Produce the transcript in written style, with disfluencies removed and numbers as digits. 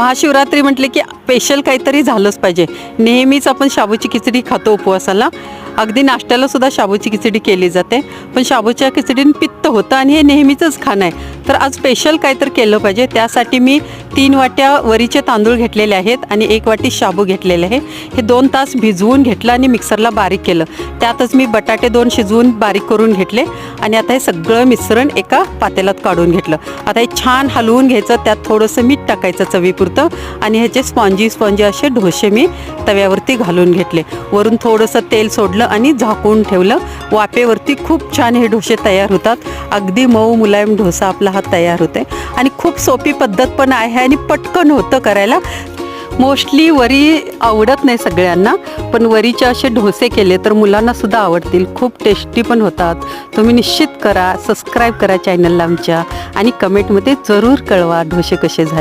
महाशिवरात्री म्हटले की स्पेशल काहीतरी झालंच पाहिजे. नेहमीच आपण शाबूची खिचडी खातो उपवासाला, अगदी नाश्त्याला सुद्धा शाबूची खिचडी केली जाते, पण शाबूच्या खिचडीने पित्त होतं आणि हे नेहमीचंच खाणं आहे. तर आज स्पेशल काहीतरी केलं पाहिजे. त्यासाठी मी 3 वाट्या वरीचे तांदूळ घेतलेले आहेत आणि 1 वाटी शाबू घेतलेले आहे. हे 2 तास भिजवून घेतलं आणि मिक्सरला बारीक केलं. त्यातच मी बटाटे 2 शिजवून बारीक करून घेतले आणि आता हे सगळं मिश्रण एका पातेल्यात काढून घेतलं. आता हे छान हलवून घ्यायचं, त्यात थोडंसं मीठ टाकायचं चवीपुरतं आणि ह्याचे स्पॉन्जी असे डोसे मी तव्यावरती घालून घेतले. वरून थोडंसं तेल सोडलं आणि झाकून ठेवलं. वाफेवरती खूप छान हे डोसे तयार होतात. अगदी मऊ मुलायम डोसा आपला हा तयार होते आणि खूप सोपी पद्धत पण आहे आणि पटकन होतं करायला. मोस्टली वरी आवडत नाही सगळ्यांना, पण वरीचे असे डोसे केले तर मुलांना सुद्धा आवडतील. खूप टेस्टी पण होतात. तुम्ही निश्चित करा, सबस्क्राईब करा चॅनलला आमच्या आणि कमेंटमध्ये जरूर कळवा डोसे कसे झाले.